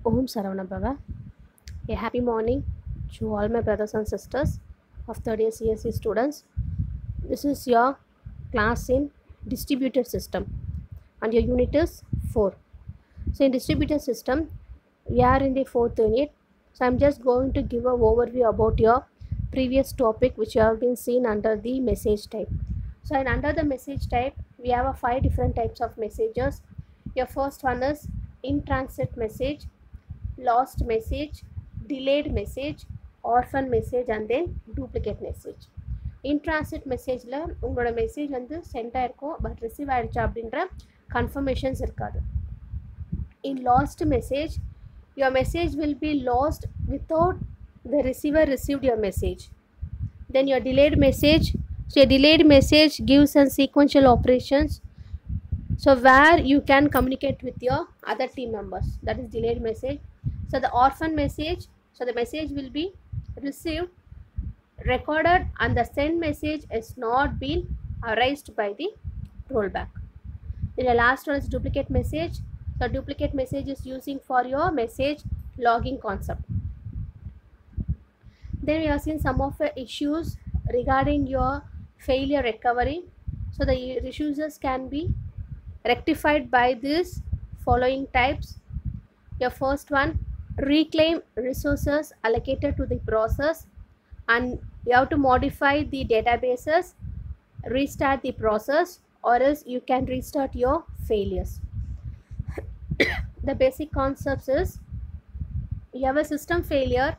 Om Saravana. A happy morning to all my brothers and sisters of third year CSE students. This is your class in distributed system and your unit is 4. So in distributed system, we are in the 4th unit. So I'm just going to give an overview about your previous topic which you have been seen under the message type. So under the message type, we have 5 different types of messages. Your first one is in-transit message, lost message, delayed message, orphan message and then duplicate message. In-transit message la ungala message vandu send aayirukku but receive ayirucha அப்படிங்கற confirmations irukadu. In lost message, your message will be lost without the receiver received your message. Then your delayed message, so a delayed message gives a sequential operations, so where you can communicate with your other team members, that is delayed message. So the orphan message, so the message will be received, recorded and the send message has not been erased by the rollback. Then the last one is duplicate message. So duplicate message is using for your message logging concept. Then we have seen some of the issues regarding your failure recovery. So the issues can be rectified by this following types. Your first one, reclaim resources allocated to the process, and you have to modify the databases, restart the process, or else you can restart your failures. The basic concepts is, you have a system failure,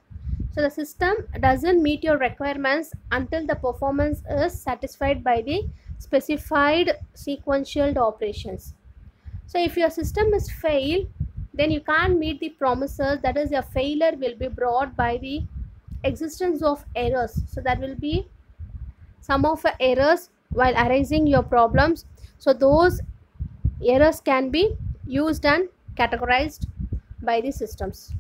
so the system doesn't meet your requirements until the performance is satisfied by the specified sequential operations. So if your system is failed, then you can't meet the promises, that is your failure will be brought by the existence of errors. So that will be some of the errors while arising your problems. So those errors can be used and categorized by the systems.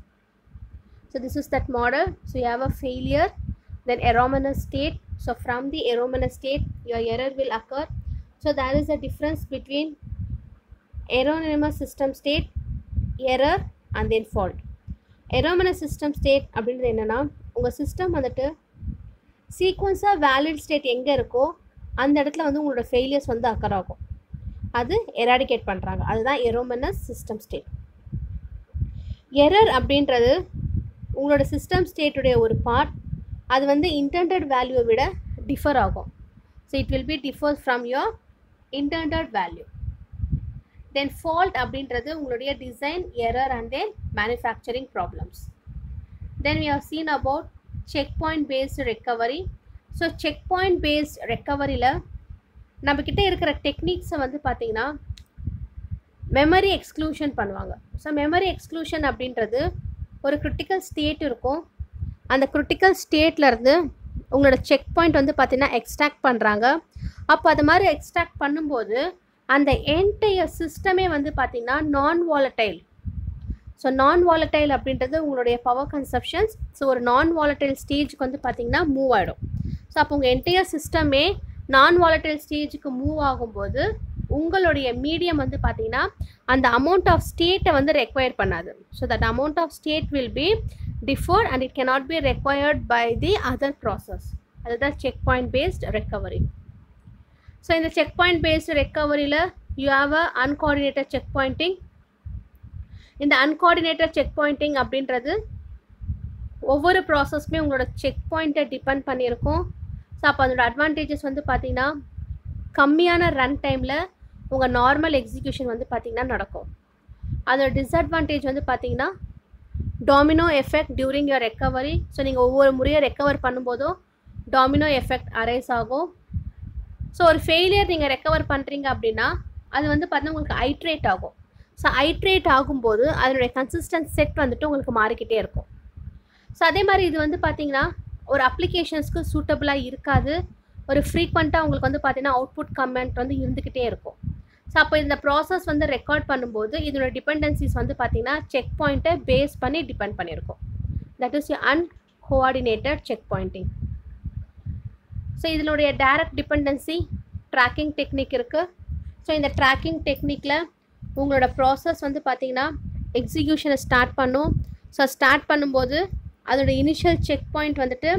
So this is that model. So you have a failure, then erroneous state. So from the erroneous state, your error will occur. So there is a difference between erroneous system state, error and then fault. Erroneous system state அப்படின்றது என்னன்னா, உங்க system வந்துட்டு சீக்வன்ஸாக valid state எங்கே இருக்கோ அந்த இடத்துல வந்து உங்களோட ஃபெயிலியர்ஸ் வந்து அக்கர் ஆகும். அது எராடிகேட் பண்ணுறாங்க, அதுதான் எரோமனஸ் சிஸ்டம் ஸ்டேட். எரர் அப்படின்றது உங்களோட சிஸ்டம் ஸ்டேட்டுடைய ஒரு பார்ட், அது வந்து இன்டெண்டட் வேல்யூவை விட டிஃபர் ஆகும். So it will be differ from your intended value. Then fault அப்படின்றது உங்களுடைய design error and then manufacturing problems. Then we have seen about check point based recovery. So check point based ரெக்கவரியில் நம்மக்கிட்ட இருக்கிற டெக்னிக்ஸை வந்து பார்த்திங்கன்னா memory exclusion பண்ணுவாங்க. So memory exclusion அப்படின்றது ஒரு கிரிட்டிக்கல் ஸ்டேட் இருக்கும், அந்த கிரிட்டிக்கல் ஸ்டேட்லேருந்து உங்களோட செக் பாயிண்ட் வந்து பார்த்திங்கன்னா எக்ஸ்ட்ராக்ட் பண்ணுறாங்க. அப்போ அது மாதிரி எக்ஸ்ட்ராக்ட் பண்ணும்போது அந்த என்டையர் சிஸ்டமே வந்து பார்த்திங்கன்னா நான் வாலட்டைல். ஸோ நான் வாலட்டைல் அப்படின்றது உங்களுடைய பவர் கன்சப்ஷன்ஸ். ஸோ ஒரு நான் வாலட்டைல் ஸ்டேஜுக்கு வந்து பார்த்திங்கன்னா மூவ் ஆகிடும். ஸோ அப்போ உங்கள் என்டையர் சிஸ்டமே நான் வாலட்டைல் ஸ்டேஜுக்கு மூவ் ஆகும்போது உங்களுடைய மீடியம் வந்து பார்த்திங்கன்னா அந்த அமௌண்ட் ஆஃப் ஸ்டேட்டை வந்து ரெக்வயர் பண்ணாது. So that amount of state will be deferred and it cannot be required by the other process. அதுதான் check point based recovery. So இந்த செக் பாயிண்ட் பேஸ்டு ரெக்கவரியில் you have a uncoordinated check pointing. இந்த uncoordinated check Poynting அப்படின்றது ஒவ்வொரு ப்ராசஸ்க்குமே உங்களோட check பாயிண்ட்டை depend பண்ணியிருக்கும். So அப்போ அதோட அட்வான்டேஜஸ் வந்து பார்த்திங்கன்னா கம்மியான ரன் டைமில் உங்கள் நார்மல் எக்ஸிக்யூஷன் வந்து பார்த்திங்கன்னா நடக்கும். அதோட டிஸ்அட்வான்டேஜ் வந்து பார்த்திங்கன்னா டாமினோ effect during your recovery. So நீங்கள் ஒவ்வொரு முறையும் ரெக்கவர் பண்ணும்போதும் டாமினோ எஃபெக்ட் அரைஸ் ஆகும். ஸோ ஒரு ஃபெயிலியர் நீங்கள் ரெக்கவர் பண்ணுறீங்க அப்படின்னா அது வந்து பார்த்தீங்கன்னா உங்களுக்கு ஐட்ரேட் ஆகும். ஸோ ஐட்ரேட் ஆகும்போது அதனுடைய கன்சிஸ்டன்ட் செட் வந்துட்டு உங்களுக்கு மாறிக்கிட்டே இருக்கும். ஸோ அதே மாதிரி இது வந்து பார்த்திங்கன்னா ஒரு அப்ளிகேஷன்ஸ்க்கு சூட்டபுளாக இருக்காது. ஒரு ஃப்ரீக்வெண்ட்டாக உங்களுக்கு வந்து பார்த்திங்கன்னா அவுட்புட் கமெண்ட் வந்து இருந்துக்கிட்டே இருக்கும். ஸோ அப்போ இந்த ப்ராசஸ் வந்து ரெக்கார்ட் பண்ணும்போது இதோட டிபெண்டன்சிஸ் வந்து பார்த்திங்கன்னா செக் பாயிண்ட்டை பேஸ் பண்ணி டிபெண்ட் பண்ணியிருக்கும். That is uncoordinated check pointing. So இதனுடைய டைரக்ட் டிபெண்டன்சி ட்ராக்கிங் டெக்னிக் இருக்குது. ஸோ இந்த ட்ராக்கிங் டெக்னிக்கில் உங்களோட ப்ராசஸ் வந்து பார்த்திங்கன்னா எக்ஸிக்யூஷனை ஸ்டார்ட் பண்ணும். ஸோ ஸ்டார்ட் பண்ணும்போது அதோட இனிஷியல் செக் பாயிண்ட் வந்துட்டு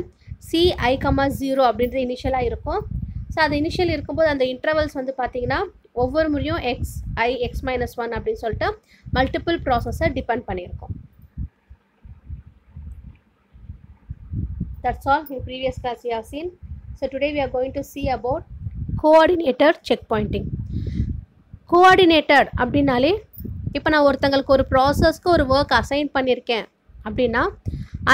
CI,0 அப்படின்றது இனிஷியலாக இருக்கும். ஸோ அது இனிஷியல் இருக்கும்போது அந்த இன்டர்வல்ஸ் வந்து பார்த்திங்கன்னா ஒவ்வொரு முறையும் xi x-1 அப்படின்னு சொல்லிட்டு மல்டிபிள் ப்ராசஸை டிபெண்ட் பண்ணியிருக்கோம். That's all in previous class we have seen. So today we are going to see about coordinated checkpointing. Coordinated அப்படின்னாலே இப்போ நான் ஒருத்தங்களுக்கு ஒரு ப்ராசஸ்க்கு ஒரு ஒர்க் அசைன் பண்ணியிருக்கேன் அப்படின்னா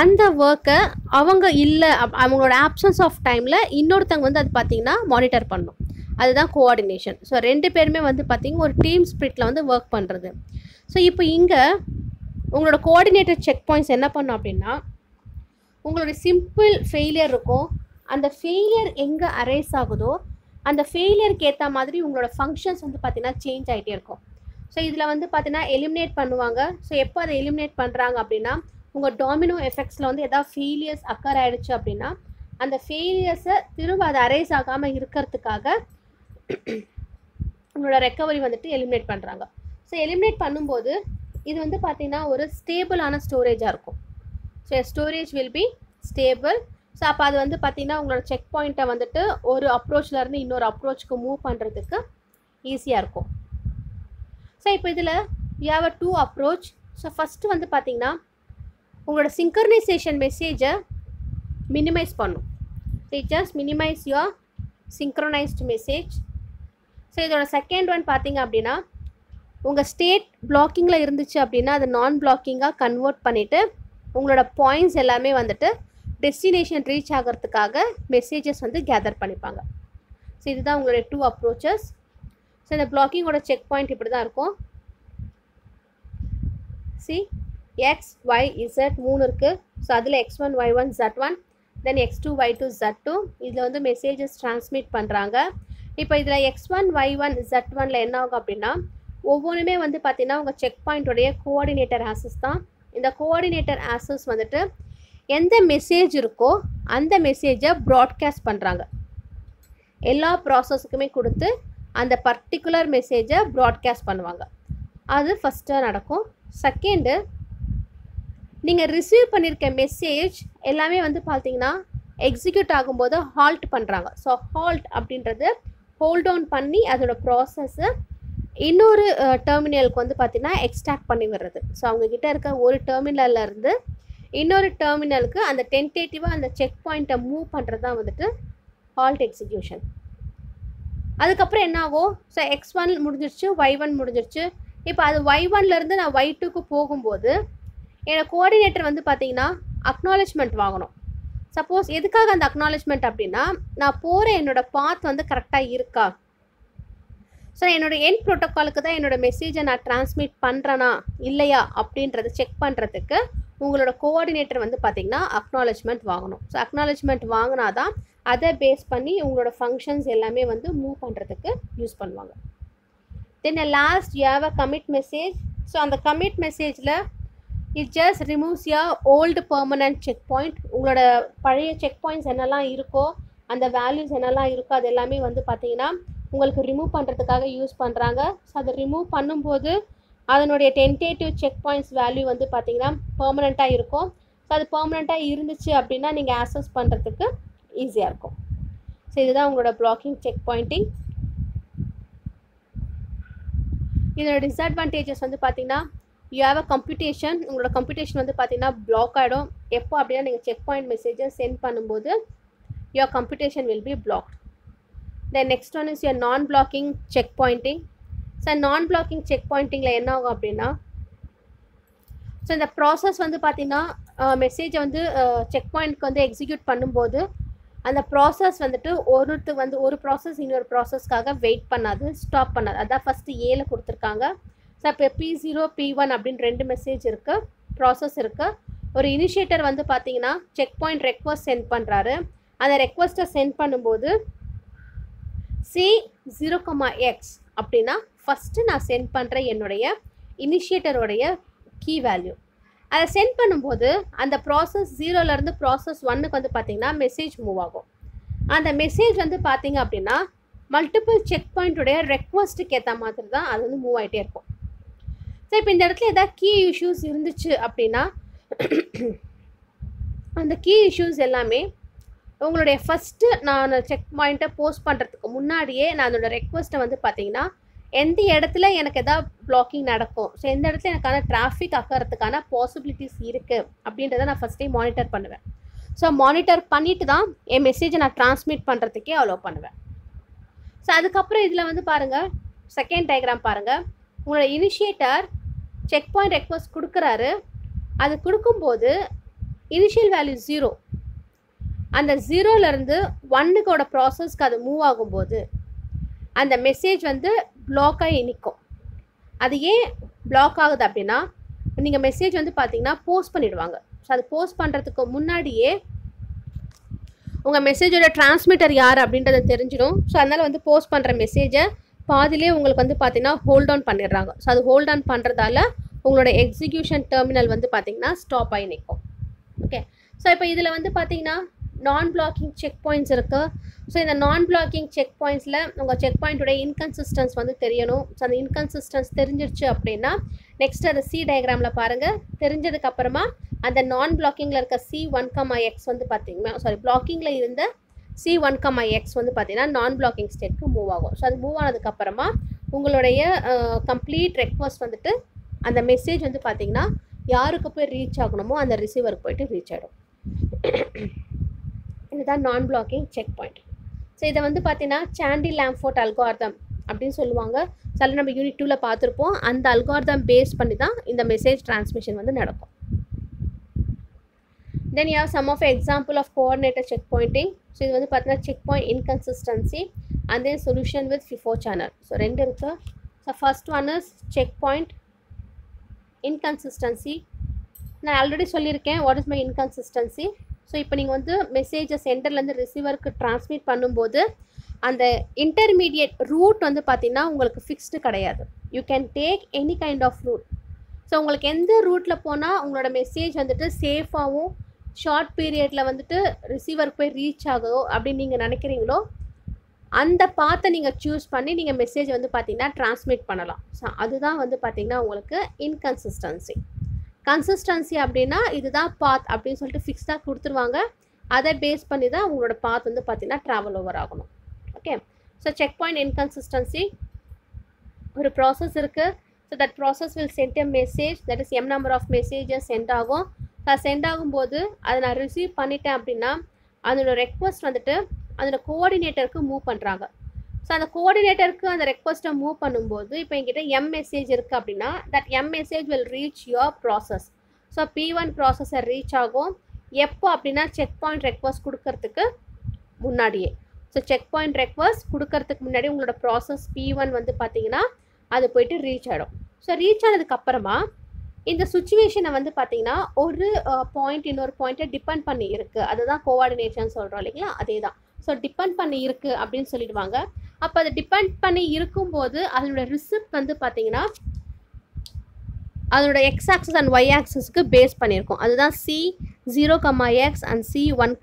அந்த ஒர்க்கை அவங்க இல்லை அவங்களோட ஆப்சன்ஸ் ஆஃப் டைமில் இன்னொருத்தங்க வந்து அது பார்த்திங்கன்னா மானிட்டர் பண்ணணும். அதுதான் கோஆர்டினேஷன். ஸோ 2 பேருமே வந்து பார்த்திங்கன்னா ஒரு டீம் ஸ்பிரிட்டில் வந்து ஒர்க் பண்ணுறது. ஸோ இப்போ இங்கே உங்களோட கோஆர்டினேட்டட் செக் பாயிண்ட்ஸ் என்ன பண்ணும் அப்படின்னா உங்களோட சிம்பிள் ஃபெயிலியர் இருக்கும். அந்த ஃபெயிலியர் எங்கே அரைஸ் ஆகுதோ அந்த ஃபெயிலியருக்கு ஏற்ற மாதிரி உங்களோட ஃபங்க்ஷன்ஸ் வந்து பார்த்திங்கன்னா சேஞ்ச் ஆகிட்டே இருக்கும். ஸோ இதில் வந்து பார்த்திங்கன்னா எலிமினேட் பண்ணுவாங்க. ஸோ எப்போ அதை எலிமினேட் பண்ணுறாங்க அப்படின்னா உங்கள் டாமினோ எஃபெக்ட்ஸில் வந்து எதாவது ஃபெயிலியர்ஸ் அக்கர் ஆகிடுச்சு அப்படின்னா அந்த ஃபெயிலியர்ஸை திரும்ப அதை அரைஸ் ஆகாமல் இருக்கிறதுக்காக உங்களோட ரெக்கவரி வந்துட்டு எலிமினேட் பண்ணுறாங்க. ஸோ எலிமினேட் பண்ணும்போது இது வந்து பார்த்திங்கன்னா ஒரு ஸ்டேபிளான ஸ்டோரேஜாக இருக்கும். So storage will be stable. So அப்போ அது வந்து பார்த்திங்கன்னா உங்களோட செக் பாயிண்ட்டை வந்துட்டு ஒரு அப்ரோச்லேருந்து இன்னொரு அப்ரோச்சுக்கு மூவ் பண்ணுறதுக்கு ஈஸியாக இருக்கும். ஸோ இப்போ இதில் you have a 2 approach. So first வந்து பார்த்திங்கன்னா உங்களோட சிங்க்ரனைசேஷன் மெசேஜை மினிமைஸ் பண்ணும். So it just minimize your synchronized message. So இதோட செகண்ட் ஒன் பார்த்திங்க அப்படின்னா உங்கள் ஸ்டேட் பிளாக்கிங்கில் இருந்துச்சு அப்படின்னா அதை நான் பிளாக்கிங்காக கன்வெர்ட் பண்ணிவிட்டு உங்களோட பாயிண்ட்ஸ் எல்லாமே வந்துட்டு டெஸ்டினேஷன் ரீச் ஆகிறதுக்காக மெசேஜஸ் வந்து கேதர் பண்ணிப்பாங்க. ஸோ இதுதான் உங்களுடைய 2 அப்ரோச்சஸ். ஸோ இந்த பிளாக்கிங்கோட செக் பாயிண்ட் இப்படி தான் இருக்கும். சி x y z 3 இருக்குது. ஸோ அதில் x1 y1 z1 தென் x2 y2 z2 இதில் வந்து மெசேஜஸ் ட்ரான்ஸ்மிட் பண்ணுறாங்க. இப்போ இதில் x1 y1 z1ல் என்ன ஆகும் அப்படின்னா ஒவ்வொன்றுமே வந்து பார்த்திங்கன்னா உங்கள் செக் பாயிண்ட்டோடைய கோஆர்டினேட்டர் ஆக்சஸ் தான். இந்த கோஆர்டினேட்டர் ஆக்சஸ் வந்துட்டு எந்த மெசேஜ் இருக்கோ அந்த மெசேஜை ப்ராட்காஸ்ட் பண்ணுறாங்க. எல்லா ப்ராசஸுக்குமே கொடுத்து அந்த பர்டிகுலர் மெசேஜை ப்ராட்காஸ்ட் பண்ணுவாங்க. அது ஃபஸ்ட்டாக நடக்கும். செகண்டு நீங்கள் ரிசீவ் பண்ணியிருக்க மெசேஜ் எல்லாமே வந்து பார்த்திங்கன்னா எக்ஸிக்யூட் ஆகும்போது ஹால்ட் பண்ணுறாங்க. ஸோ ஹால்ட் அப்படின்றது ஹோல்ட் டவுன் பண்ணி அதோட ப்ராசஸை இன்னொரு டெர்மினலுக்கு வந்து பார்த்திங்கன்னா எக்ஸ்ட்ராக்ட் பண்ணி விடுறது. ஸோ அவங்கக்கிட்ட இருக்க ஒரு டெர்மினல்லேருந்து இன்னொரு டெர்மினலுக்கு அந்த டென்டேட்டிவாக அந்த செக் பாயிண்ட்டை மூவ் பண்ணுறது தான் வந்துட்டு ஹால்ட் எக்ஸிக்யூஷன். அதுக்கப்புறம் என்ன ஆகும்? ஸோ x1 முடிஞ்சிருச்சு, y1 முடிஞ்சிருச்சு. இப்போ அது y1லேருந்து நான் y2க்கு போகும்போது என்னோடய கோஆர்டினேட்டர் வந்து பார்த்திங்கன்னா அக்னாலஜ்மெண்ட் வாங்கணும். சப்போஸ் எதுக்காக அந்த அக்னாலஜ்மெண்ட் அப்படின்னா நான் போகிற என்னோடய பாத் வந்து கரெக்டாக இருக்கா, ஸோ என்னோடய எண்ட் ப்ரோட்டோக்காலுக்கு தான் என்னோடய மெசேஜை நான் ட்ரான்ஸ்மிட் பண்ணுறேனா இல்லையா அப்படின்றத செக் பண்ணுறதுக்கு உங்களோட கோஆர்டினேட்டர் வந்து பார்த்திங்கன்னா அக்னாலஜ்மெண்ட் வாங்கணும். ஸோ அக்னாலஜ்மெண்ட் வாங்கினா தான் அதை பேஸ் பண்ணி உங்களோட ஃபங்க்ஷன்ஸ் எல்லாமே வந்து மூவ் பண்ணுறதுக்கு யூஸ் பண்ணுவாங்க. Then last you have a commit message. So அந்த கமிட் மெசேஜில் it just removes your old permanent check point. உங்களோட பழைய செக் பாயிண்ட்ஸ் என்னெல்லாம் இருக்கோ அந்த வேல்யூஸ் என்னெல்லாம் இருக்கோ அது எல்லாமே வந்து பார்த்திங்கன்னா உங்களுக்கு ரிமூவ் பண்ணுறதுக்காக யூஸ் பண்ணுறாங்க. ஸோ அதை ரிமூவ் பண்ணும்போது அதனுடைய டென்டேட்டிவ் செக் பாயிண்ட்ஸ் வேல்யூ வந்து பார்த்திங்கன்னா பெர்மனெண்ட்டாக இருக்கும். ஸோ அது பெர்மனெண்ட்டாக இருந்துச்சு அப்படின்னா நீங்கள் ஆக்சஸ் பண்ணுறதுக்கு ஈஸியாக இருக்கும். ஸோ இதுதான் உங்களோட பிளாக்கிங் செக் பாயிண்டிங். இதோட டிஸ்அட்வான்டேஜஸ் வந்து பார்த்திங்கன்னா யூ ஹேவ் அ கம்ப்யூட்டேஷன். உங்களோட கம்ப்யூட்டேஷன் வந்து பார்த்திங்கன்னா பிளாக் ஆகிடும். எப்போ அப்படின்னா நீங்கள் செக் பாயிண்ட் மெசேஜை சென்ட் பண்ணும்போது your computation will be blocked. Then next one is your நான் பிளாக்கிங் செக் பாயிண்டிங். ஸோ நான் பிளாக்கிங் செக் பாயிண்டிங்கில் என்ன ஆகும் அப்படின்னா ஸோ இந்த ப்ராசஸ் வந்து பார்த்திங்கன்னா மெசேஜை வந்து செக் பாயிண்ட்க்கு வந்து எக்ஸிக்யூட் பண்ணும்போது அந்த ப்ராசஸ் வந்துட்டு ஒரு ப்ராசஸ் இன்னொரு ப்ராசஸ்க்காக வெயிட் பண்ணாது, ஸ்டாப் பண்ணாது. அதான் ஃபஸ்ட்டு ஏல கொடுத்துருக்காங்க. ஸோ இப்போ P0 P1 அப்படின்னு 2 மெசேஜ் இருக்குது, ப்ராசஸ் இருக்குது. ஒரு இனிஷியேட்டர் வந்து பார்த்திங்கன்னா செக் பாயிண்ட் ரெக்வஸ்ட் சென்ட் பண்ணுறாரு. அந்த ரெக்வஸ்ட்டை சென்ட் பண்ணும்போது C0,x அப்படின்னா ஃபஸ்ட்டு நான் சென்ட் பண்ணுற என்னுடைய இனிஷியேட்டருடைய கீ வேல்யூ. அதை சென்ட் பண்ணும்போது அந்த ப்ராசஸ் 0லேருந்து ப்ராசஸ் 1க்கு வந்து பார்த்திங்கன்னா மெசேஜ் மூவ் ஆகும். அந்த மெசேஜ் வந்து பார்த்திங்க அப்படின்னா மல்டிபிள் செக் பாயிண்ட்டுடைய ரெக்வஸ்ட்டுக்கு ஏற்ற மாதிரி தான் அது வந்து மூவ் ஆகிட்டே இருக்கும். ஸோ இப்போ இந்த இடத்துல ஏதாவது கீ இஷ்யூஸ் இருந்துச்சு அப்படின்னா அந்த கீ இஷ்யூஸ் எல்லாமே உங்களுடைய ஃபஸ்ட்டு நான் செக் பாயிண்ட்டை போஸ்ட் பண்ணுறதுக்கு முன்னாடியே நான் அதோட ரெக்வஸ்ட்டை வந்து பார்த்தீங்கன்னா எந்த இடத்துல எனக்கு எதாவது பிளாக்கிங் நடக்கும், ஸோ எந்த இடத்துல எனக்கான டிராஃபிக் ஆகிறதுக்கான பாசிபிலிட்டிஸ் இருக்குது அப்படின்றத நான் ஃபஸ்ட்டே மானிட்டர் பண்ணுவேன். ஸோ மானிட்டர் பண்ணிவிட்டு தான் என் மெசேஜை நான் ட்ரான்ஸ்மிட் பண்ணுறதுக்கே அலோவ் பண்ணுவேன். ஸோ அதுக்கப்புறம் இதில் வந்து பாருங்கள், செகண்ட் டயக்ராம் பாருங்கள். உங்களோட இனிஷியேட்டர் செக் பாயிண்ட் ரெக்வஸ்ட் கொடுக்குறாரு. அது கொடுக்கும்போது இனிஷியல் வேல்யூ 0, அந்த 0லேருந்து 1க்கோட ப்ராசஸ்க்கு அது மூவ் ஆகும்போது அந்த மெசேஜ் வந்து பிளாக் ஆகி நிற்கும். அது ஏன் பிளாக் ஆகுது அப்படின்னா, நீங்கள் மெசேஜ் வந்து பார்த்தீங்கன்னா போஸ்ட் பண்ணிவிடுவாங்க. ஸோ அது போஸ்ட் பண்ணுறதுக்கு முன்னாடியே உங்கள் மெசேஜோட டிரான்ஸ்மிட்டர் யார் அப்படின்றத தெரிஞ்சிடும். ஸோ அதனால் வந்து போஸ்ட் பண்ணுற மெசேஜை பாதிலே உங்களுக்கு வந்து பார்த்தீங்கன்னா ஹோல்ட் டவுன் பண்ணிடுறாங்க. ஸோ அது ஹோல்ட் டவுன் பண்ணுறதால உங்களோட எக்ஸிக்யூஷன் டெர்மினல் வந்து பார்த்தீங்கன்னா ஸ்டாப் ஆகி நிற்கும். ஓகே, ஸோ இப்போ இதில் வந்து பார்த்தீங்கன்னா நான் பிளாக்கிங் செக் பாயிண்ட்ஸ் இருக்குது. ஸோ இந்த நான் பிளாக்கிங் செக் பாயிண்ட்ஸில் உங்கள் செக் பாயிண்ட்டோட இன்கன்சிஸ்டன்ஸ் வந்து தெரியணும். ஸோ அந்த இன்கன்சிஸ்டன்ஸ் தெரிஞ்சிருச்சு அப்படின்னா நெக்ஸ்ட் அதை சி டயக்ராமில் பாருங்கள். தெரிஞ்சதுக்கப்புறமா அந்த நான் பிளாக்கிங்கில் இருக்க C1, X வந்து பார்த்தீங்கன்னா பிளாக்கிங்கில் இருந்த C1, X வந்து பார்த்தீங்கன்னா நான் பிளாக்கிங் ஸ்டேட்க்கு மூவ் ஆகும். ஸோ அது மூவ் ஆனதுக்கப்புறமா உங்களுடைய கம்ப்ளீட் ரெக்வஸ்ட் வந்துட்டு அந்த மெசேஜ் வந்து பார்த்தீங்கன்னா யாருக்கு போய் ரீச் ஆகணுமோ அந்த ரிசீவருக்கு போய்ட்டு ரீச் ஆகிடும். இதுதான் நான் பிளாக்கிங் செக் பாயிண்ட். ஸோ இதை வந்து பார்த்தீங்கன்னா சாண்டி-லாம்ஃபோர்ட் அல்காரிதம் அப்படின்னு சொல்லுவாங்க. சில நம்ம யூனிட் 2ல் பார்த்துருப்போம். அந்த அல்காரிதம் பேஸ் பண்ணி தான் இந்த மெசேஜ் டிரான்ஸ்மிஷன் வந்து நடக்கும். Then you have some of example of coordinator check pointing. So இது வந்து பார்த்தீங்கன்னா check point inconsistency and then solution with FIFO channel. So 2 இருக்குது. So first one is check point inconsistency. நான் ஆல்ரெடி சொல்லியிருக்கேன் what is my inconsistency. So இப்போ நீங்கள் வந்து மெசேஜை சென்டர்லேருந்து ரிசீவருக்கு ட்ரான்ஸ்மிட் பண்ணும்போது அந்த இன்டர்மீடியட் ரூட் வந்து பார்த்திங்கன்னா உங்களுக்கு ஃபிக்ஸ்டு கிடையாது. You can take any kind of route. So உங்களுக்கு எந்த ரூட்டில் போனால் உங்களோட மெசேஜ் வந்துட்டு சேஃபாகவும் ஷார்ட் பீரியடில் வந்துட்டு ரிசீவருக்கு போய் ரீச் ஆகும் அப்படின்னு நீங்கள் நினைக்கிறீங்களோ அந்த பாத்தை நீங்கள் சூஸ் பண்ணி நீங்கள் மெசேஜ் வந்து பார்த்திங்கன்னா ட்ரான்ஸ்மிட் பண்ணலாம். ஸோ அதுதான் வந்து பார்த்திங்கன்னா உங்களுக்கு இன்கன்சிஸ்டன்சி. கன்சிஸ்டன்சி அப்படின்னா இதுதான் பாத் அப்படின்னு சொல்லிட்டு ஃபிக்ஸ்டாக கொடுத்துருவாங்க. அதை பேஸ் பண்ணி தான் உங்களோட பாத் வந்து பார்த்திங்கன்னா ட்ராவல் ஓவர் ஆகணும். Okay, so check point inconsistency ஒரு ப்ராசஸ் இருக்குது. So that process will send a message, that is M number of messages sent ஆகும். ஸோ சென்ட் ஆகும்போது அதை நான் ரிசீவ் பண்ணிட்டேன் அப்படின்னா அதோட ரெக்வஸ்ட் வந்துட்டு அதோட கோஆர்டினேட்டருக்கு மூவ் பண்ணுறாங்க. ஸோ அந்த கோஆர்டினேட்டருக்கு அந்த ரெக்வஸ்ட்டை மூவ் பண்ணும்போது இப்போ என்கிட்ட எம் மெசேஜ் இருக்குது அப்படின்னா that M message will reach your process. So P1 processor reach ஆகும் எப்போ அப்படின்னா செக் பாயிண்ட் ரெக்வஸ்ட் கொடுக்கறதுக்கு முன்னாடியே. ஸோ செக் பாயிண்ட் ரெக்வஸ்ட் கொடுக்கறதுக்கு முன்னாடி உங்களோட ப்ராசஸ் P1 வந்து பார்த்தீங்கன்னா அது போய்ட்டு ரீச் ஆகிடும். ஸோ ரீச் ஆனதுக்கப்புறமா இந்த சுச்சுவேஷனை வந்து பார்த்தீங்கன்னா ஒரு பாயிண்ட் இன்னொரு பாயிண்ட்டை டிபெண்ட் பண்ணி இருக்குது. அதுதான் கோஆர்டினேஷன் சொல்கிறோம் இல்லைங்களா, அதே தான். ஸோ டிபெண்ட் பண்ணி இருக்குது அப்படின்னு சொல்லிடுவாங்க. அப்போ அது டிபெண்ட் பண்ணி இருக்கும்போது அதோட ரிசிப்ட் வந்து பார்த்தீங்கன்னா அதோட எக்ஸ் ஆக்சஸ் அண்ட் ஒய் ஆக்சஸ்க்கு பேஸ் பண்ணியிருக்கோம். அதுதான் C0, X and C1,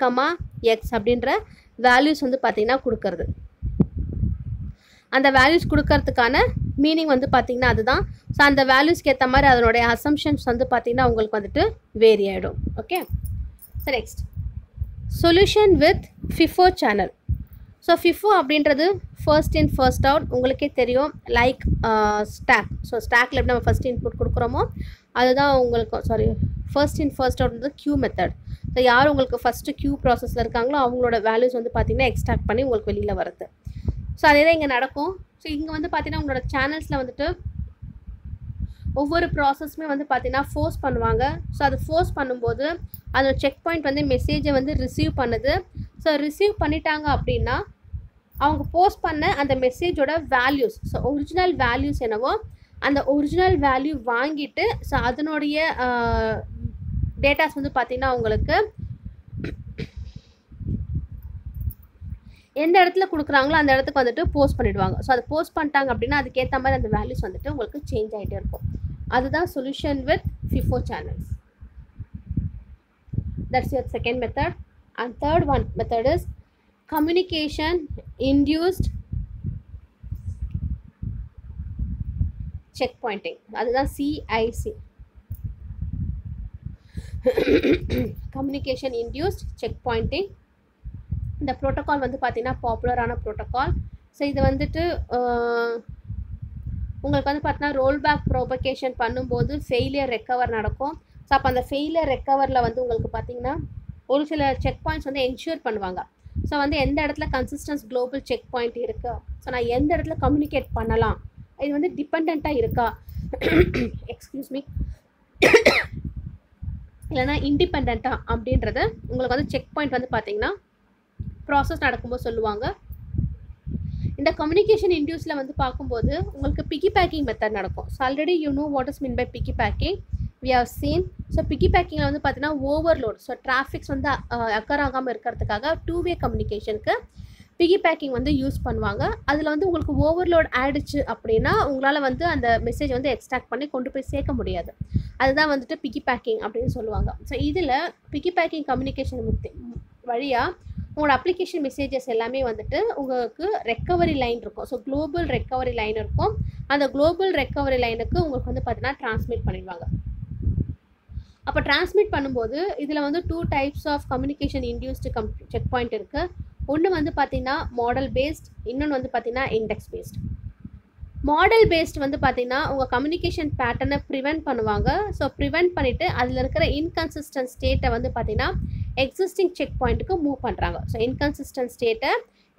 X அப்படின்ற வேல்யூஸ் வந்து பார்த்தீங்கன்னா கொடுக்கறது. அந்த வேல்யூஸ் கொடுக்கறதுக்கான மீனிங் வந்து பார்த்தீங்கன்னா அதுதான். ஸோ அந்த வேல்யூஸ்க்கு ஏற்ற மாதிரி அதனுடைய அசம்ஷன்ஸ் வந்து பார்த்தீங்கன்னா உங்களுக்கு வந்துட்டு வேரி ஆகிடும். Okay, so next solution with FIFO channel. So FIFO அப்படின்றது ஃபர்ஸ்ட் இன் ஃபர்ஸ்ட் அவுட் உங்களுக்கே தெரியும், லைக் ஸ்டாக். ஸோ ஸ்டாக்கில் எப்படி நம்ம ஃபர்ஸ்ட் இன்புட் கொடுக்குறோமோ அதுதான் உங்களுக்கு ஃபர்ஸ்ட் இன் ஃபர்ஸ்ட் அவுட்ன்றது கியூ மெத்தட். ஸோ யார் உங்களுக்கு ஃபஸ்ட்டு கியூ ப்ராசஸில் இருக்காங்களோ அவங்களோட வேல்யூஸ் வந்து பார்த்திங்கன்னா எக்ஸ்ட்ராக்ட் பண்ணி உங்களுக்கு வெளியில் வருது. ஸோ அதே தான் இங்கே நடக்கும். ஸோ இங்கே வந்து பார்த்திங்கன்னா உங்களோட சேனல்ஸில் வந்துட்டு ஒவ்வொரு ப்ராசஸுமே வந்து பார்த்திங்கன்னா ஃபோர்ஸ் பண்ணுவாங்க. ஸோ அது ஃபோர்ஸ் பண்ணும்போது அதோட செக் பாயிண்ட் வந்து மெசேஜை வந்து ரிசீவ் பண்ணுது. ஸோ ரிசீவ் பண்ணிட்டாங்க அப்படின்னா அவங்க போஸ்ட் பண்ண அந்த மெசேஜோட வேல்யூஸ், ஸோ ஒரிஜினல் வேல்யூஸ் என்னவோ அந்த ஒரிஜினல் வேல்யூ வாங்கிட்டு ஸோ அதனுடைய டேட்டாஸ் வந்து பார்த்திங்கன்னா உங்களுக்கு எந்த இடத்துல கொடுக்குறாங்களோ அந்த இடத்துக்கு வந்துட்டு போஸ்ட் பண்ணிவிடுவாங்க. ஸோ அதை போஸ்ட் பண்ணிட்டாங்க அப்படின்னா அதுக்கேற்ற மாதிரி அந்த வேல்யூஸ் வந்துட்டு உங்களுக்கு சேஞ்ச் ஆகிட்டே இருக்கும். அதுதான் solution with FIFO channels. That's your second method. And third one method is communication induced check pointing, அதுதான் CIC, communication induced check pointing. இந்த ப்ரோட்டோகால் வந்து பார்த்தீங்கன்னா பாப்புலரான ப்ரோட்டோகால். ஸோ இது வந்துட்டு உங்களுக்கு வந்து பார்த்தீங்கன்னா ரோல் பேக் ப்ரோபகேஷன் பண்ணும்போது ஃபெயிலியர் ரெக்கவர் நடக்கும். ஸோ அப்போ அந்த ஃபெயிலியர் ரெக்கவரில் வந்து உங்களுக்கு பார்த்தீங்கன்னா ஒரு சில செக் பாயிண்ட்ஸ் வந்து என்ஷூர் பண்ணுவாங்க. ஸோ வந்து எந்த இடத்துல கன்சிஸ்டன்ஸ் குளோபல் செக் பாயிண்ட் இருக்கா, ஸோ நான் எந்த இடத்துல கம்யூனிகேட் பண்ணலாம், இது வந்து டிபெண்ட்டாக இருக்கா, எக்ஸ்கியூஸ் மீ, இல்லைனா இண்டிபெண்ட்டாக அப்படின்றது உங்களுக்கு வந்து செக் பாயிண்ட் வந்து பார்த்தீங்கன்னா ப்ராசஸ் நடக்கும்போது சொல்லுவாங்க. இந்த கம்யூனிகேஷன் இன்டியூஸில் வந்து பார்க்கும்போது உங்களுக்கு பிக்கி பேக்கிங் மெத்தட் நடக்கும். So already you know what is mean by piggy backing, we have seen. So பிக்கி பேக்கிங்கில் வந்து பார்த்தீங்கன்னா ஓவர்லோட், ஸோ டிராஃபிக்ஸ் வந்து அக்கர் ஆகாமல் இருக்கிறதுக்காக 2-வே கம்யூனிகேஷனுக்கு பிக்கி பேக்கிங் வந்து யூஸ் பண்ணுவாங்க. அதில் வந்து உங்களுக்கு ஓவர்லோட் ஆகிடுச்சு அப்படின்னா உங்களால் வந்து அந்த மெசேஜ் வந்து எக்ஸ்ட்ராக்ட் பண்ணி கொண்டு போய் சேர்க்க முடியாது. அதுதான் வந்துட்டு பிக்கி பேக்கிங் அப்படின்னு சொல்லுவாங்க. ஸோ இதில் பிக்கி பேக்கிங் கம்யூனிகேஷன் வழியாக உங்களோட அப்ளிகேஷன் மெசேஜஸ் எல்லாமே வந்துட்டு உங்களுக்கு ரெக்கவரி லைன் இருக்கும். ஸோ குளோபல் ரெக்கவரி லைன் இருக்கும். அந்த குளோபல் ரெக்கவரி லைனுக்கு உங்களுக்கு வந்து பார்த்தீங்கன்னா ட்ரான்ஸ்மிட் பண்ணிடுவாங்க. அப்போ ட்ரான்ஸ்மிட் பண்ணும்போது இதில் வந்து 2 types of communication induced check point இருக்குது. ஒன்று வந்து பார்த்தீங்கன்னா மாடல் பேஸ்ட், இன்னொன்று வந்து பார்த்தீங்கன்னா இண்டெக்ஸ் பேஸ்ட். மாடல் பேஸ்ட் வந்து பார்த்தீங்கன்னா உங்கள் கம்யூனிகேஷன் பேட்டர்னை ப்ரிவென்ட் பண்ணுவாங்க. ஸோ ப்ரிவென்ட் பண்ணிவிட்டு அதில் இருக்கிற இன்கன்சிஸ்டன்ட் ஸ்டேட்டை வந்து பார்த்தீங்கன்னா எக்ஸிஸ்டிங் செக் பாயிண்ட்டுக்கு மூவ் பண்ணுறாங்க. ஸோ இன்கன்சிஸ்டன்ட் ஸ்டேட்டை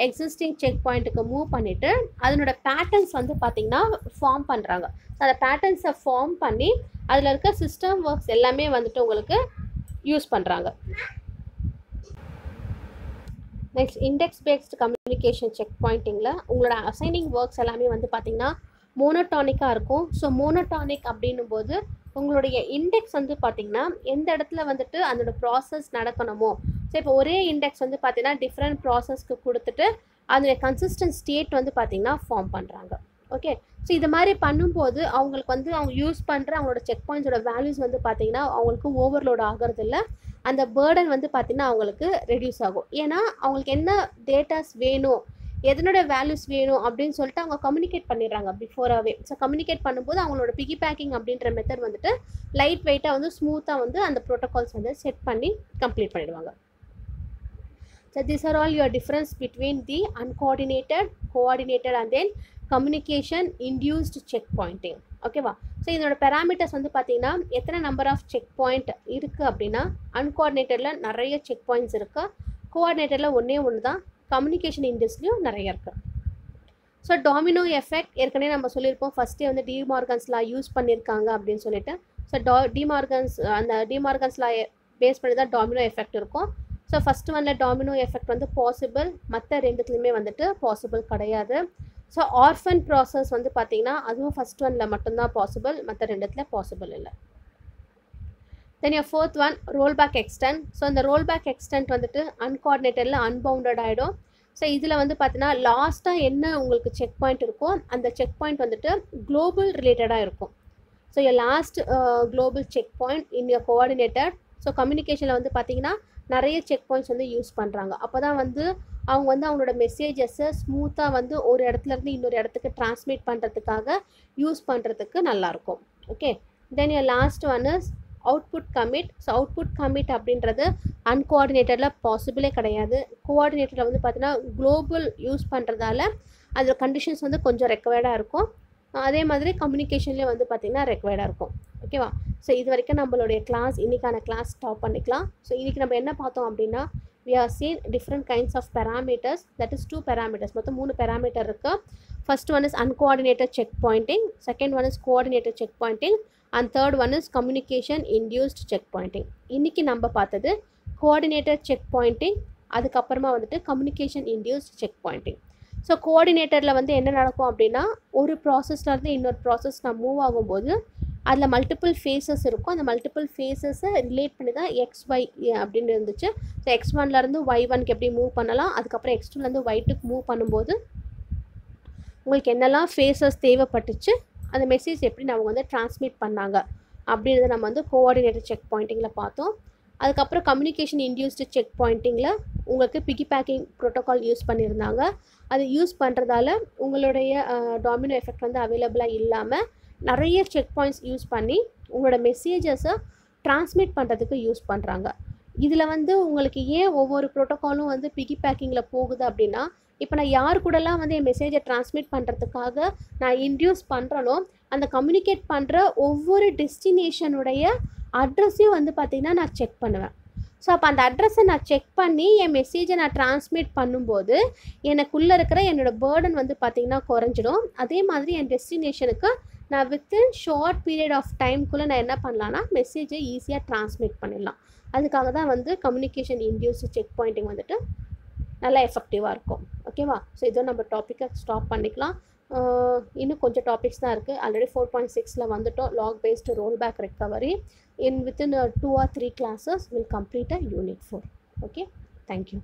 எக்ஸிஸ்டிங் செக் பாயிண்ட்டுக்கு மூவ் பண்ணிவிட்டு அதனோட பேட்டர்ன்ஸ் வந்து பார்த்திங்கன்னா ஃபார்ம் பண்ணுறாங்க. ஸோ அந்த பேட்டர்ன்ஸை ஃபார்ம் பண்ணி அதில் இருக்க சிஸ்டம் ஒர்க்ஸ் எல்லாமே வந்துட்டு உங்களுக்கு யூஸ் பண்ணுறாங்க. Next index based communication check பாயிண்டிங்கில் உங்களோட அசைனிங் ஒர்க்ஸ் எல்லாமே வந்து பார்த்திங்கன்னா மோனோடானிக்காக இருக்கும். ஸோ மோனோடானிக் அப்படின்னும் போது உங்களுடைய இண்டெக்ஸ் வந்து பார்த்திங்கன்னா எந்த இடத்துல வந்துட்டு அதோட ப்ராசஸ் நடக்கணுமோ, ஸோ இப்போ ஒரே இண்டெக்ஸ் வந்து பார்த்திங்கன்னா டிஃப்ரெண்ட் ப்ராசஸ்க்கு கொடுத்துட்டு அதோடைய கன்சிஸ்டன்ட் ஸ்டேட் வந்து பார்த்திங்கன்னா ஃபார்ம் பண்ணுறாங்க. ஓகே, ஸோ இது மாதிரி பண்ணும்போது அவங்களுக்கு வந்து அவங்க யூஸ் பண்ணுற அவங்களோட செக் பாயிண்ட்ஸோட வேல்யூஸ் வந்து பார்த்திங்கன்னா அவங்களுக்கு ஓவர்லோட் ஆகிறது இல்லை. அந்த பேர்டன் வந்து பார்த்திங்கன்னா அவங்களுக்கு ரெடியூஸ் ஆகும். ஏன்னா அவங்களுக்கு என்ன டேட்டாஸ் வேணும், எதனோட வேல்யூஸ் வேணும் அப்படின்னு சொல்லிட்டு அவங்க கம்யூனிகேட் பண்ணிடுறாங்க பிஃபோராகவே. ஸோ கம்யூனிகேட் பண்ணும்போது அவங்களோட பிக்கி பேக்கிங் அப்படின்ற மெத்தட் வந்துட்டு லைட் வெயிட்டாக வந்து ஸ்மூத்தாக வந்து அந்த ப்ரோட்டோகால்ஸ் வந்து செட் பண்ணி கம்ப்ளீட் பண்ணிடுவாங்க. So these are all your difference between the uncoordinated, coordinated and then communication induced check pointing. ஓகேவா? ஸோ இதோட பேராமீட்டர்ஸ் வந்து பார்த்தீங்கன்னா எத்தனை நம்பர் ஆஃப் செக் பாயிண்ட் இருக்குது அப்படின்னா அன்கோஆர்டினேட்டடில் நிறைய செக் பாயிண்ட்ஸ் இருக்குது, கோஆர்டினேட்டரில் ஒன்று தான், கம்யூனிகேஷன் இண்டஸ்ட்ரியும் நிறைய இருக்குது. ஸோ டாமினோ எஃபெக்ட் ஏற்கனவே நம்ம சொல்லியிருப்போம், ஃபஸ்ட்டே வந்து டிமார்கன்ஸ் லா யூஸ் பண்ணியிருக்காங்க அப்படின்னு சொல்லிட்டு. ஸோ அந்த டிமார்கன்ஸ் லா பேஸ் பண்ணி தான் டாமினோ எஃபெக்ட் இருக்கும். ஸோ ஃபஸ்ட்டு ஒன்னில் டாமினோ எஃபெக்ட் வந்து பாசிபிள், மற்ற ரெண்டுத்துலையுமே வந்துட்டு பாசிபிள் கிடையாது. ஸோ ஆர்ஃபன் ப்ராசஸ் வந்து பார்த்திங்கன்னா அதுவும் ஃபஸ்ட் ஒன்னில் மட்டும்தான் பாசிபிள், மற்ற ரெண்டுத்தில் பாசிபிள் இல்லை. Then your fourth one rollback extent. So இந்த ரோல்பேக் எக்ஸ்டென்ட் வந்துட்டு அன்கோஆர்டினேட்டடில் அன்பவுண்டட் ஆகிடும். ஸோ இதில் வந்து பார்த்தீங்கன்னா லாஸ்ட்டாக என்ன உங்களுக்கு செக் பாயிண்ட் இருக்கோ அந்த செக் பாயிண்ட் வந்துட்டு குளோபல் ரிலேட்டடாக இருக்கும். So your last global check point in your coordinated. So கம்யூனிகேஷனில் வந்து பார்த்திங்கன்னா நிறைய செக் பாயிண்ட்ஸ் வந்து யூஸ் பண்ணுறாங்க. அப்போ தான் வந்து அவங்க வந்து அவங்களோட மெசேஜஸை ஸ்மூத்தாக வந்து ஒரு இடத்துலேருந்து இன்னொரு இடத்துக்கு ட்ரான்ஸ்மிட் பண்ணுறதுக்காக யூஸ் பண்ணுறதுக்கு நல்லாயிருக்கும். Okay, then your last one is output commit. So output commit அப்படின்றது அன்கோஆர்டினேட்டடில் பாசிபிளே கிடையாது. கோஆர்டினேட்டடில் வந்து பார்த்தீங்கன்னா குளோபல் யூஸ் பண்ணுறதால அதோட கண்டிஷன்ஸ் வந்து கொஞ்சம் ரெக்வயர்டாக இருக்கும். அதே மாதிரி கம்யூனிகேஷன்லேயே வந்து பார்த்திங்கன்னா ரெக்வயர்டாக இருக்கும். ஓகேவா? ஸோ இது வரைக்கும் நம்மளுடைய கிளாஸ் இன்றைக்கான கிளாஸ் ஸ்டாப் பண்ணிக்கலாம். ஸோ இன்றைக்கி நம்ம என்ன பார்த்தோம் அப்படின்னா we have seen different kinds of parameters, that is 2 parameters, மொத்தம் 3 parameter இருக்கு. First one is uncoordinated check pointing, second one is coordinated check pointing and third one is communication induced check pointing. இன்னைக்கு நம்ம பார்த்தது coordinated check pointing, அதுக்கப்புறமா வந்துட்டு communication induced check pointing. So கோஆர்டினேட்டரில் வந்து என்ன நடக்கும் அப்படின்னா ஒரு ப்ராசஸ்லேருந்து இன்னொரு ப்ராசஸ் நான் மூவ் ஆகும்போது அதில் மல்டிபிள் ஃபேஸஸ் இருக்கும். அந்த மல்டிபிள் ஃபேஸஸை ரிலேட் பண்ணி தான் XY அப்படின்னு இருந்துச்சு. ஸோ X1லேருந்து Y1க்கு எப்படி மூவ் பண்ணலாம், அதுக்கப்புறம் X2லேருந்து Y2க்கு மூவ் பண்ணும்போது உங்களுக்கு என்னெல்லாம் ஃபேஸஸ் தேவைப்பட்டுச்சு, அந்த மெசேஜ் எப்படி அவங்க வந்து ட்ரான்ஸ்மிட் பண்ணாங்க அப்படின்றத நம்ம வந்து கோஆர்டினேட்டட் செக் பாயிண்டிங்கில் பார்த்தோம். அதுக்கப்புறம் கம்யூனிகேஷன் இன்டியூஸ்டு செக் பாயிண்டிங்கில் உங்களுக்கு பிக்கி பேக்கிங் ப்ரோட்டோகால் யூஸ் பண்ணியிருந்தாங்க. அது யூஸ் பண்ணுறதால உங்களுடைய டாமினோ எஃபெக்ட் வந்து அவைலபிளாக இல்லாமல் நிறைய செக் பாயிண்ட்ஸ் யூஸ் பண்ணி உங்களோட மெசேஜஸை ட்ரான்ஸ்மிட் பண்ணுறதுக்கு யூஸ் பண்ணுறாங்க. இதில் வந்து உங்களுக்கு ஏன் ஒவ்வொரு ப்ரோட்டோக்காலும் வந்து பிகி பேக்கிங்கில் போகுது அப்படின்னா, இப்போ நான் யார் கூடலாம் வந்து என் மெசேஜை ட்ரான்ஸ்மிட் பண்ணுறதுக்காக நான் இன்ட்யூஸ் பண்ணுறனோ அந்த கம்யூனிகேட் பண்ணுற ஒவ்வொரு டெஸ்டினேஷனுடைய அட்ரஸையும் வந்து பார்த்திங்கன்னா நான் செக் பண்ணுவேன். ஸோ அப்போ அந்த அட்ரஸை நான் செக் பண்ணி என் மெசேஜை நான் ட்ரான்ஸ்மிட் பண்ணும்போது எனக்குள்ளே இருக்கிற என்னோடய பேர்டன் வந்து பார்த்திங்கன்னா குறைஞ்சிடும். அதே மாதிரி என் டெஸ்டினேஷனுக்கு நான் வித்தின் ஷார்ட் பீரியட் ஆஃப் டைம்குள்ளே நான் என்ன பண்ணலான்னா மெசேஜை ஈஸியாக ட்ரான்ஸ்மிட் பண்ணிடலாம். அதுக்காக தான் வந்து கம்யூனிகேஷன் இன்டியூஸ்டு செக் பாயிண்டிங் வந்துட்டு நல்லா எஃபெக்டிவாக இருக்கும். ஓகேவா? ஸோ இதோ நம்ம டாப்பிக்கை ஸ்டாப் பண்ணிக்கலாம். இன்னும் கொஞ்சம் டாபிக்ஸ் தான் இருக்குது. ஆல்ரெடி 4.6 வந்துட்டோம். Log based roll back recovery within 2 or 3 classes will complete a unit 4. Okay, thank you.